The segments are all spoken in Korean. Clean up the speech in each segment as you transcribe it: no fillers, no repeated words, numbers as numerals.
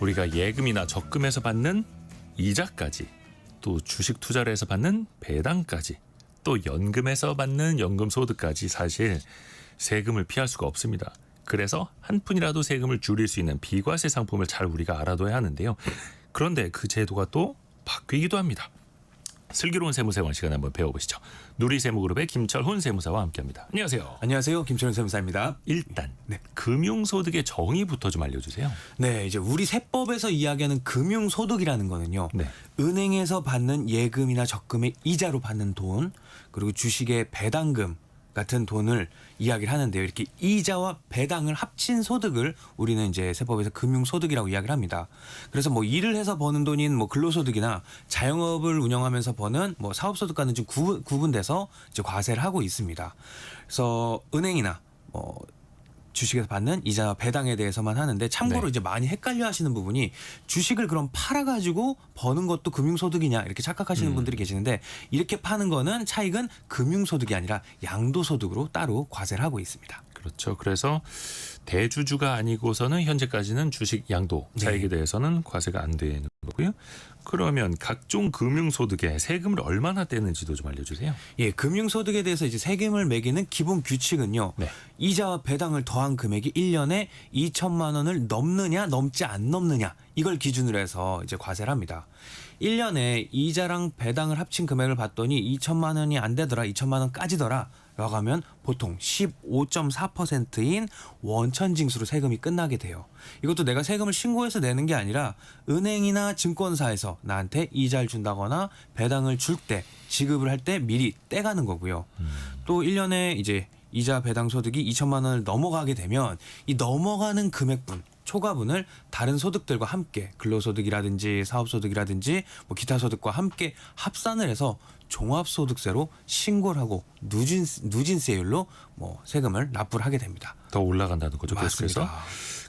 우리가 예금이나 적금에서 받는 이자까지, 또 주식 투자를 해서 받는 배당까지, 또 연금에서 받는 연금 소득까지 사실 세금을 피할 수가 없습니다. 그래서 한 푼이라도 세금을 줄일 수 있는 비과세 상품을 잘 우리가 알아둬야 하는데요. 그런데 그 제도가 또 바뀌기도 합니다. 슬기로운 세무생활 시간에 한번 배워보시죠. 누리세무그룹의 김철훈 세무사와 함께합니다. 안녕하세요. 안녕하세요. 김철훈 세무사입니다. 일단 네. 금융소득의 정의부터 좀 알려주세요. 네, 이제 우리 세법에서 이야기하는 금융소득이라는 거는요. 네. 은행에서 받는 예금이나 적금의 이자로 받는 돈, 그리고 주식의 배당금 같은 돈을 이야기를 하는데요. 이렇게 이자와 배당을 합친 소득을 우리는 이제 세법에서 금융소득이라고 이야기를 합니다. 그래서 뭐 일을 해서 버는 돈인 뭐 근로소득이나 자영업을 운영하면서 버는 뭐 사업소득과는 좀 구분돼서 이제 과세를 하고 있습니다. 그래서 은행이나 뭐 주식에서 받는 이자와 배당에 대해서만 하는데 참고로 네. 이제 많이 헷갈려 하시는 부분이 주식을 그럼 팔아가지고 버는 것도 금융소득이냐 이렇게 착각하시는 분들이 계시는데 이렇게 파는 거는 차익은 금융소득이 아니라 양도소득으로 따로 과세를 하고 있습니다. 그렇죠. 그래서 대주주가 아니고서는 현재까지는 주식 양도 차익에 대해서는 과세가 안 되는 거고요. 그러면 각종 금융소득에 세금을 얼마나 떼는지도 좀 알려주세요. 예, 금융소득에 대해서 이제 세금을 매기는 기본 규칙은요. 네. 이자와 배당을 더한 금액이 1년에 2천만 원을 넘느냐 넘지 안 넘느냐 이걸 기준으로 해서 이제 과세를 합니다. 1년에 이자랑 배당을 합친 금액을 봤더니 2천만 원이 안 되더라, 2천만 원까지더라 라고 하면 보통 15.4%인 원천징수로 세금이 끝나게 돼요. 이것도 내가 세금을 신고해서 내는 게 아니라 은행이나 증권사에서 나한테 이자를 준다거나 배당을 줄 때 지급을 할 때 미리 떼가는 거고요. 또 1년에 이제 이자 배당 소득이 2천만 원을 넘어가게 되면 이 넘어가는 금액분 초과분을 다른 소득들과 함께 근로소득이라든지 사업소득이라든지 뭐 기타 소득과 함께 합산을 해서 종합소득세로 신고를 하고 누진세율로 뭐 세금을 납부를 하게 됩니다. 더 올라간다는 거죠. 맞습니다.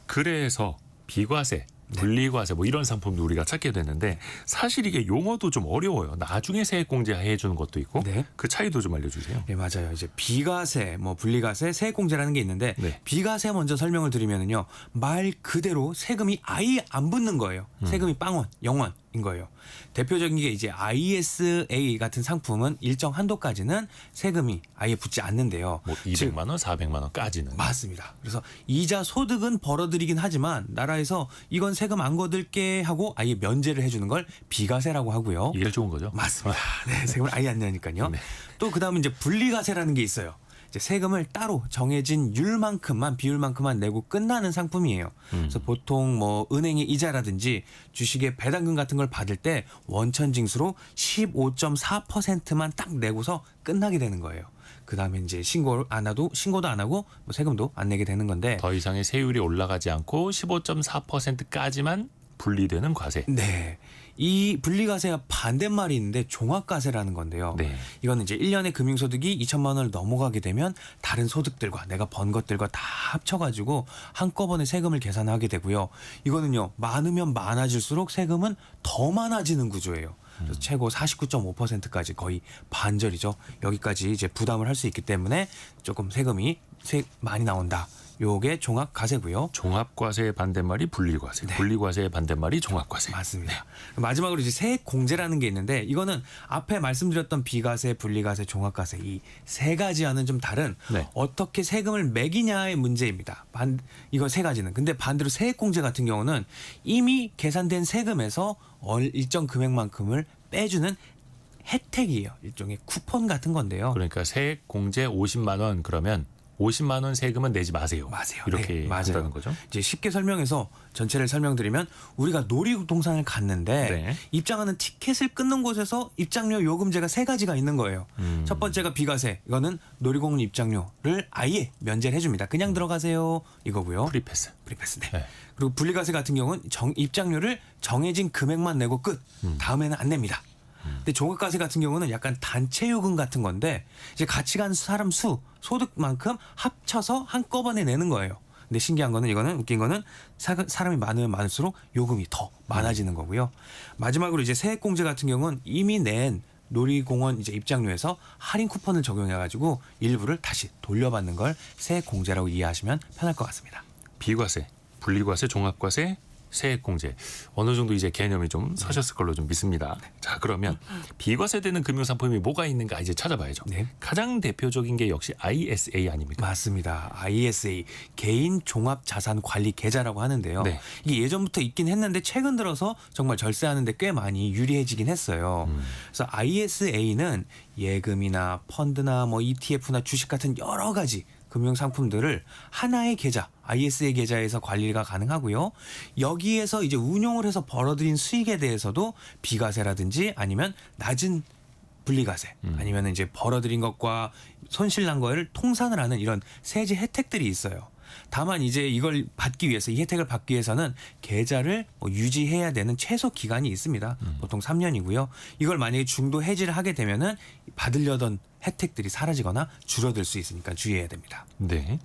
그래서 비과세, 분리과세 뭐 이런 상품도 우리가 찾게 되는데 사실 이게 용어도 좀 어려워요. 나중에 세액공제 해주는 것도 있고 네. 그 차이도 좀 알려주세요. 네, 맞아요. 이제 비과세, 뭐 분리과세, 세액공제라는 게 있는데 네. 비과세 먼저 설명을 드리면은요. 말 그대로 세금이 아예 안 붙는 거예요. 세금이 빵원, 0원인 거예요. 대표적인 게 이제 ISA 같은 상품은 일정 한도까지는 세금이 아예 붙지 않는데요. 뭐 200만 원, 400만 원까지는. 맞습니다. 그래서 이자 소득은 벌어들이긴 하지만 나라에서 이건 세금 안 거둘게 하고 아예 면제를 해주는 걸 비과세라고 하고요. 이게 좋은 거죠. 맞습니다. 네, 세금을 아예 안 내니까요. 네. 또 그다음에 이제 분리과세라는 게 있어요. 이제 세금을 따로 정해진 비율만큼만 내고 끝나는 상품이에요. 그래서 보통 뭐 은행의 이자라든지 주식의 배당금 같은 걸 받을 때 원천징수로 15.4%만 딱 내고서 끝나게 되는 거예요. 그다음에 이제 신고도 안 하고 뭐 세금도 안 내게 되는 건데 더 이상의 세율이 올라가지 않고 15.4%까지만 분리되는 과세. 네. 이 분리과세가 반대말이 있는데 종합과세라는 건데요. 네. 이거는 이제 1년에 금융소득이 2천만 원을 넘어가게 되면 다른 소득들과 내가 번 것들과 다 합쳐가지고 한꺼번에 세금을 계산하게 되고요. 이거는요. 많으면 많아질수록 세금은 더 많아지는 구조예요. 그래서 최고 49.5%까지 거의 반절이죠. 여기까지 이제 부담을 할 수 있기 때문에 조금 세금이 많이 나온다. 요게 종합과세고요. 종합과세의 반대말이 분리과세, 네. 분리과세의 반대말이 종합과세. 맞습니다. 마지막으로 이제 세액공제라는 게 있는데 이거는 앞에 말씀드렸던 비과세, 분리과세, 종합과세 이 세 가지와는 좀 다른 네. 어떻게 세금을 매기냐의 문제입니다. 이거 세 가지는. 근데 반대로 세액공제 같은 경우는 이미 계산된 세금에서 일정 금액만큼을 빼주는 혜택이에요. 일종의 쿠폰 같은 건데요. 그러니까 세액공제 50만 원 그러면 50만 원 세금은 내지 마세요. 맞아요. 이렇게 네, 맞아요. 한다는 거죠. 이제 쉽게 설명해서 전체를 설명드리면 우리가 놀이동산을 갔는데 네. 입장하는 티켓을 끊는 곳에서 입장료 요금제가 세 가지가 있는 거예요. 첫 번째가 비과세. 이거는 놀이공원 입장료를 아예 면제를 해줍니다. 그냥 들어가세요. 이거고요. 프리패스. 프리패스. 네. 네. 그리고 분리과세 같은 경우는 입장료를 정해진 금액만 내고 끝. 다음에는 안 냅니다. 근데 종합과세 같은 경우는 약간 단체 요금 같은 건데 이제 같이 간 사람 수, 소득만큼 합쳐서 한꺼번에 내는 거예요. 근데 신기한 거는 웃긴 거는 사람이 많으면 많을수록 요금이 더 많아지는 거고요. 마지막으로 이제 세액공제 같은 경우는 이미 낸 놀이공원 이제 입장료에서 할인 쿠폰을 적용해가지고 일부를 다시 돌려받는 걸 세액공제라고 이해하시면 편할 것 같습니다. 비과세, 분리과세, 종합과세, 세액공제 어느 정도 이제 개념이 좀 서셨을 걸로 좀 믿습니다. 자, 그러면 비과세되는 금융상품이 뭐가 있는가 이제 찾아봐야죠. 네. 가장 대표적인 게 역시 ISA 아닙니까? 맞습니다. ISA 개인 종합 자산 관리 계좌라고 하는데요. 네. 이게 예전부터 있긴 했는데 최근 들어서 정말 절세하는데 꽤 많이 유리해지긴 했어요. 그래서 ISA는 예금이나 펀드나 뭐 ETF나 주식 같은 여러 가지 금융 상품들을 하나의 계좌, ISA 계좌에서 관리가 가능하고요. 여기에서 이제 운용을 해서 벌어들인 수익에 대해서도 비과세라든지 아니면 낮은 분리과세 아니면 이제 벌어들인 것과 손실난 거를 통산을 하는 이런 세제 혜택들이 있어요. 다만 이제 이걸 받기 위해서 이 혜택을 받기 위해서는 계좌를 유지해야 되는 최소 기간이 있습니다. 보통 3년이고요. 이걸 만약에 중도 해지를 하게 되면은 받으려던 혜택들이 사라지거나 줄어들 수 있으니까 주의해야 됩니다. 네.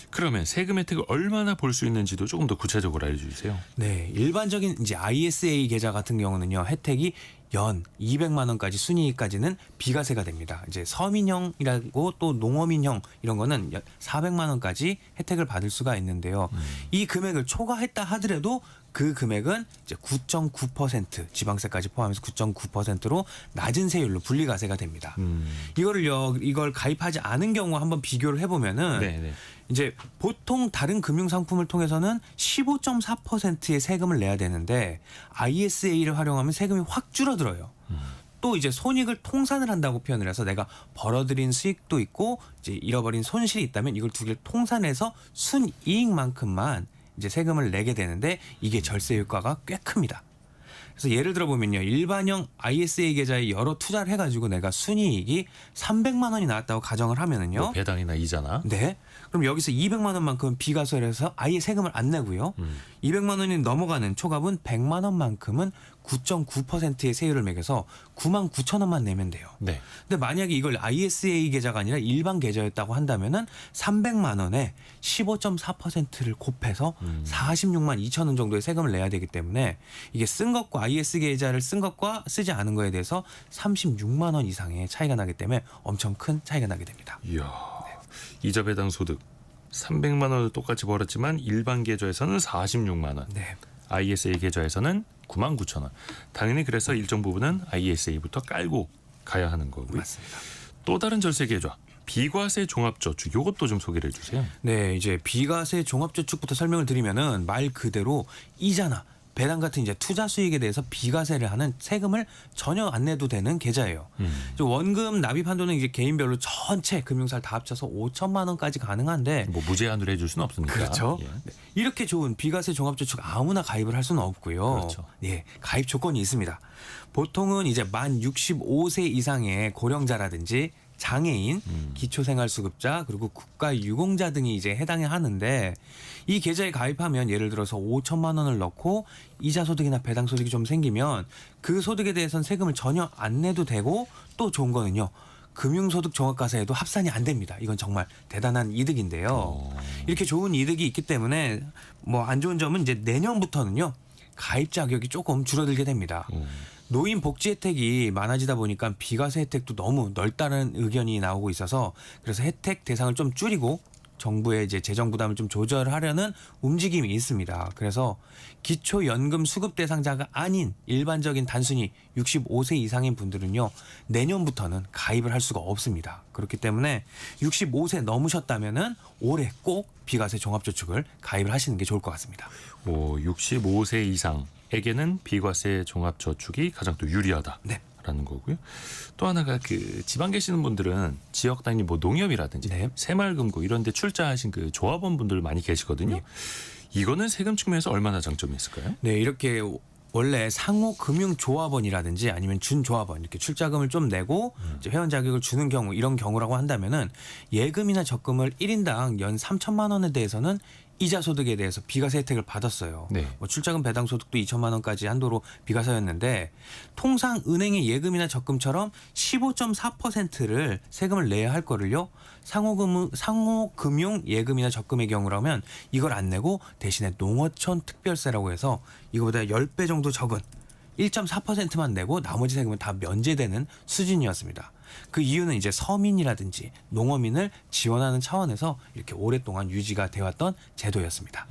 그러면 세금 혜택을 얼마나 볼 수 있는지도 조금 더 구체적으로 알려주세요. 네, 일반적인 이제 ISA 계좌 같은 경우는요, 혜택이 연 200만 원까지 순이익까지는 비과세가 됩니다. 이제 서민형이라고 또 농어민형 이런 거는 400만 원까지 혜택을 받을 수가 있는데요. 이 금액을 초과했다 하더라도 그 금액은 이제 9.9% 지방세까지 포함해서 9.9%로 낮은 세율로 분리과세가 됩니다. 이걸 가입하지 않은 경우 한번 비교를 해보면은 네. 이제 보통 다른 금융 상품을 통해서는 15.4%의 세금을 내야 되는데 ISA를 활용하면 세금이 확 줄어들어요. 또 이제 손익을 통산을 한다고 표현을 해서 내가 벌어들인 수익도 있고 이제 잃어버린 손실이 있다면 이걸 두 개를 통산해서 순이익만큼만 이제 세금을 내게 되는데 이게 절세 효과가 꽤 큽니다. 그래서 예를 들어 보면요. 일반형 ISA 계좌에 여러 투자를 해가지고 내가 순이익이 300만 원이 나왔다고 가정을 하면은요. 뭐 배당이나 이자나. 네. 그럼 여기서 200만 원만큼 비과세를 해서 아예 세금을 안 내고요. 200만 원이 넘어가는 초과분 100만 원만큼은 9.9%의 세율을 매겨서 9만 9천 원만 내면 돼요. 네. 근데 만약에 이걸 ISA 계좌가 아니라 일반 계좌였다고 한다면은 300만 원에 15.4%를 곱해서 46만 2천 원 정도의 세금을 내야 되기 때문에 이게 쓴 것과 IS 계좌를 쓴 것과 쓰지 않은 거에 대해서 36만 원 이상의 차이가 나기 때문에 엄청 큰 차이가 나게 됩니다. 이야. 이자 배당 소득 300만 원을 똑같이 벌었지만 일반 계좌에서는 46만 원. 네. ISA 계좌에서는 9만 9천 원. 당연히 그래서 일정 부분은 ISA부터 깔고 가야 하는 거고요. 맞습니다. 또 다른 절세 계좌 비과세 종합저축 이것도 좀 소개를 해주세요. 네, 이제 비과세 종합저축부터 설명을 드리면은 말 그대로 이자나 배당 같은 이제 투자 수익에 대해서 비과세를 하는 세금을 전혀 안 내도 되는 계좌예요. 원금 납입 한도는 이제 개인별로 전체 금융사를 다 합쳐서 5천만 원까지 가능한데 뭐 무제한으로 해줄 수는 없으니까. 그렇죠. 예. 네. 이렇게 좋은 비과세 종합저축 아무나 가입을 할 수는 없고요. 그렇죠. 예, 가입 조건이 있습니다. 보통은 이제 만 65세 이상의 고령자라든지 장애인, 기초생활수급자 그리고 국가유공자 등이 이제 해당이 하는데 이 계좌에 가입하면 예를 들어서 5천만 원을 넣고 이자 소득이나 배당 소득이 좀 생기면 그 소득에 대해서는 세금을 전혀 안 내도 되고 또 좋은 거는요. 금융소득 종합과세에도 합산이 안 됩니다. 이건 정말 대단한 이득인데요. 이렇게 좋은 이득이 있기 때문에 뭐 안 좋은 점은 이제 내년부터는요. 가입 자격이 조금 줄어들게 됩니다. 노인 복지 혜택이 많아지다 보니까 비과세 혜택도 너무 넓다는 의견이 나오고 있어서 그래서 혜택 대상을 좀 줄이고 정부의 이제 재정 부담을 좀 조절하려는 움직임이 있습니다. 그래서 기초연금 수급 대상자가 아닌 일반적인 단순히 65세 이상인 분들은요. 내년부터는 가입을 할 수가 없습니다. 그렇기 때문에 65세 넘으셨다면은 올해 꼭 비과세 종합저축을 가입을 하시는 게 좋을 것 같습니다. 65세 이상에게는 비과세 종합저축이 가장 또 유리하다. 네. 라는 거고요. 또 하나가 그 지방 계시는 분들은 지역 단위 뭐 농협이라든지 네. 새마을금고 이런 데 출자하신 그 조합원 분들 많이 계시거든요. 이거는 세금 측면에서 얼마나 장점이 있을까요? 네, 이렇게 원래 상호금융조합원이라든지 아니면 준조합원 이렇게 출자금을 좀 내고 이제 회원 자격을 주는 경우 이런 경우라고 한다면은 예금이나 적금을 1인당 연 3천만 원에 대해서는 이자 소득에 대해서 비과세 혜택을 받았어요. 네. 뭐 출자금 배당 소득도 2천만 원까지 한도로 비과세였는데 통상 은행의 예금이나 적금처럼 15.4%를 세금을 내야 할 거를요. 상호금융 예금이나 적금의 경우라면 이걸 안 내고 대신에 농어촌 특별세라고 해서 이거보다 10배 정도 적은 1.4%만 내고 나머지 세금은 다 면제되는 수준이었습니다. 그 이유는 이제 서민이라든지 농어민을 지원하는 차원에서 이렇게 오랫동안 유지가 되었던 제도였습니다.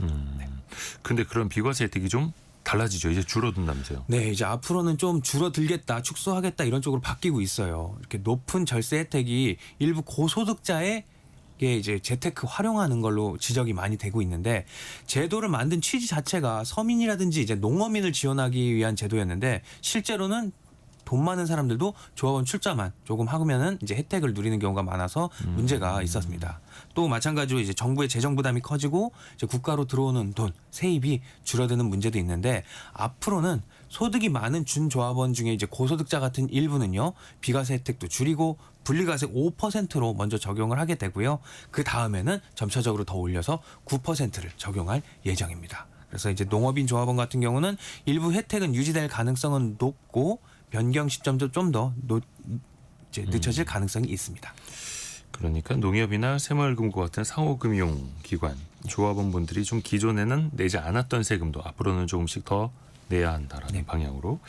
근데 그런 비과세 혜택이 좀 달라지죠. 이제 줄어든다면서요. 네, 이제 앞으로는 좀 줄어들겠다, 축소하겠다 이런 쪽으로 바뀌고 있어요. 이렇게 높은 절세 혜택이 일부 고소득자의 게 이제 재테크 활용하는 걸로 지적이 많이 되고 있는데 제도를 만든 취지 자체가 서민이라든지 이제 농어민을 지원하기 위한 제도였는데 실제로는 돈 많은 사람들도 조합원 출자만 조금 하면은 이제 혜택을 누리는 경우가 많아서 문제가 있었습니다. 또 마찬가지로 이제 정부의 재정 부담이 커지고 이제 국가로 들어오는 돈, 세입이 줄어드는 문제도 있는데 앞으로는 소득이 많은 준조합원 중에 이제 고소득자 같은 일부는요 비과세 혜택도 줄이고 분리과세 5%로 먼저 적용을 하게 되고요. 그 다음에는 점차적으로 더 올려서 9%를 적용할 예정입니다. 그래서 이제 농업인 조합원 같은 경우는 일부 혜택은 유지될 가능성은 높고 변경 시점도 좀 더 늦춰질 가능성이 있습니다. 그러니까 농협이나 새마을금고 같은 상호금융기관 조합원분들이 좀 기존에는 내지 않았던 세금도 앞으로는 조금씩 더 내야 한다라는 방향으로.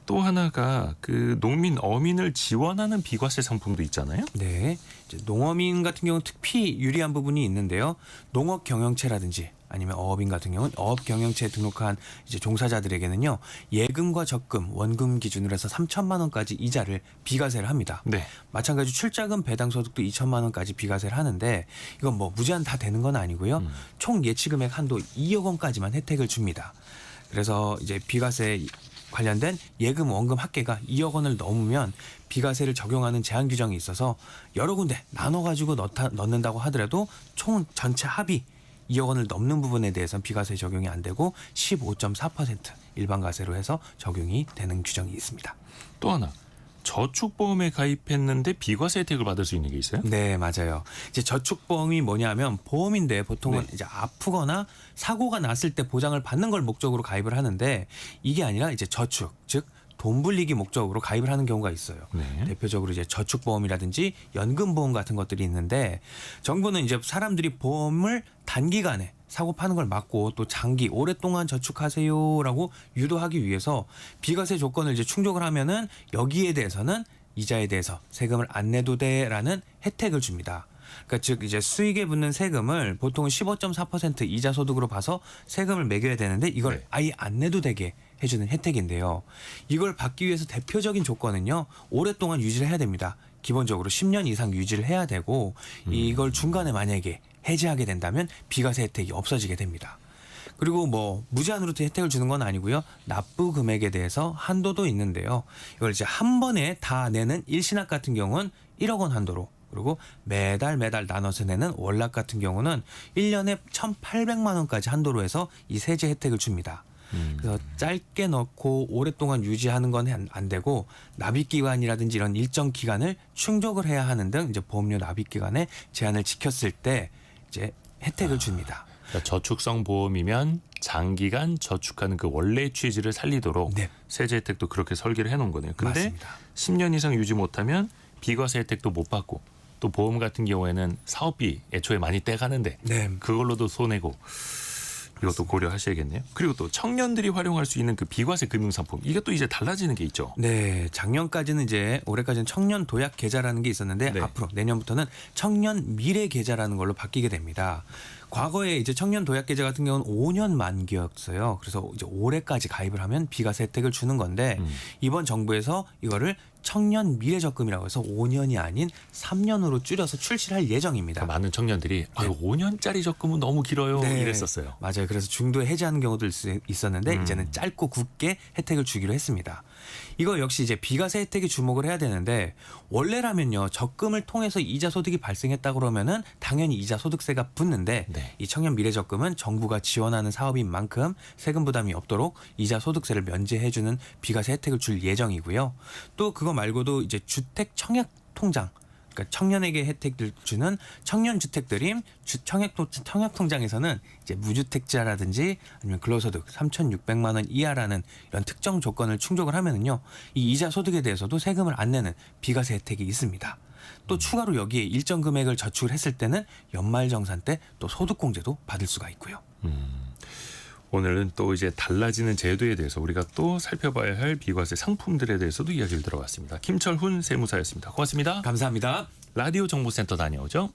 또 하나가 그 농민 어민을 지원하는 비과세 상품도 있잖아요. 네, 이제 농어민 같은 경우는 특히 유리한 부분이 있는데요. 농업 경영체라든지 아니면 어업인 같은 경우는 어업 경영체에 등록한 이제 종사자들에게는요 예금과 적금, 원금 기준으로 해서 3천만 원까지 이자를 비과세를 합니다. 네. 마찬가지 출자금 배당 소득도 2천만 원까지 비과세를 하는데 이건 뭐 무제한 다 되는 건 아니고요. 총 예치 금액 한도 2억 원까지만 혜택을 줍니다. 그래서 이제 비과세 관련된 예금 원금 합계가 2억 원을 넘으면 비과세를 적용하는 제한 규정이 있어서 여러 군데 나눠가지고 넣는다고 하더라도 총 전체 합이 2억 원을 넘는 부분에 대해서는 비과세 적용이 안 되고 15.4% 일반 과세로 해서 적용이 되는 규정이 있습니다. 또 하나 저축보험에 가입했는데 비과세 혜택을 받을 수 있는 게 있어요? 네, 맞아요. 이제 저축보험이 뭐냐면 보험인데 보통은 이제 아프거나 사고가 났을 때 보장을 받는 걸 목적으로 가입을 하는데 이게 아니라 이제 저축, 즉 돈 불리기 목적으로 가입을 하는 경우가 있어요. 네. 대표적으로 이제 저축보험이라든지 연금보험 같은 것들이 있는데 정부는 이제 사람들이 보험을 단기간에 사고 파는 걸 막고 또 장기 오랫동안 저축하세요라고 유도하기 위해서 비과세 조건을 이제 충족을 하면은 여기에 대해서는 이자에 대해서 세금을 안 내도 돼라는 혜택을 줍니다. 그러니까 즉 이제 수익에 붙는 세금을 보통은 15.4% 이자 소득으로 봐서 세금을 매겨야 되는데 이걸 네. 아예 안 내도 되게 해주는 혜택인데요. 이걸 받기 위해서 대표적인 조건은요. 오랫동안 유지를 해야 됩니다. 기본적으로 10년 이상 유지를 해야 되고 이걸 중간에 만약에 해지하게 된다면 비과세 혜택이 없어지게 됩니다. 그리고 뭐 무제한으로 혜택을 주는 건 아니고요. 납부 금액에 대해서 한도도 있는데요. 이걸 이제 한 번에 다 내는 일신압 같은 경우는 1억 원 한도로 그리고 매달 나눠서 내는 월납 같은 경우는 1년에 1,800만 원까지 한도로 해서 이 세제 혜택을 줍니다. 그래서 짧게 넣고 오랫동안 유지하는 건 안 되고 납입 기간이라든지 이런 일정 기간을 충족을 해야 하는 등 이제 보험료 납입 기간에 제한을 지켰을 때 이제 혜택을 줍니다. 그러니까 저축성 보험이면 장기간 저축하는 그 원래 취지를 살리도록 네. 세제 혜택도 그렇게 설계를 해놓은 거네요. 근데 맞습니다. 10년 이상 유지 못하면 비과세 혜택도 못 받고 또 보험 같은 경우에는 사업비 애초에 많이 떼가는데 네. 그걸로도 손해고 이것도 고려하셔야겠네요. 그리고 또 청년들이 활용할 수 있는 그 비과세 금융상품 이게 또 이제 달라지는 게 있죠. 네, 작년까지는 이제 올해까지는 청년 도약 계좌라는 게 있었는데 네. 앞으로 내년부터는 청년 미래 계좌라는 걸로 바뀌게 됩니다. 과거에 이제 청년 도약 계좌 같은 경우는 5년 만기였어요. 그래서 이제 올해까지 가입을 하면 비과세 혜택을 주는 건데 이번 정부에서 이거를 청년 미래 적금이라고 해서 5년이 아닌 3년으로 줄여서 출시를 할 예정입니다. 그러니까 많은 청년들이 아, 5년짜리 적금은 너무 길어요 네. 이랬었어요. 맞아요. 그래서 중도에 해지하는 경우도 있었는데 이제는 짧고 굵게 혜택을 주기로 했습니다. 이거 역시 이제 비과세 혜택에 주목을 해야 되는데 원래라면요 적금을 통해서 이자 소득이 발생했다 그러면은 당연히 이자 소득세가 붙는데 네. 이 청년 미래 적금은 정부가 지원하는 사업인 만큼 세금 부담이 없도록 이자 소득세를 면제해주는 비과세 혜택을 줄 예정이고요. 또 그거 말고도 이제 주택 청약 통장. 그러니까 청년에게 혜택을 주는 청년 주택드림 청약 통장에서는 이제 무주택자라든지 아니면 근로소득 3,600만 원 이하라는 이런 특정 조건을 충족을 하면은요 이 이자 소득에 대해서도 세금을 안 내는 비과세 혜택이 있습니다. 또 추가로 여기에 일정 금액을 저축을 했을 때는 연말정산 때 또 소득공제도 받을 수가 있고요. 오늘은 또 이제 달라지는 제도에 대해서 우리가 또 살펴봐야 할 비과세 상품들에 대해서도 이야기를 들어봤습니다. 김철훈 세무사였습니다. 고맙습니다. 감사합니다. 라디오 정보센터 다녀오죠.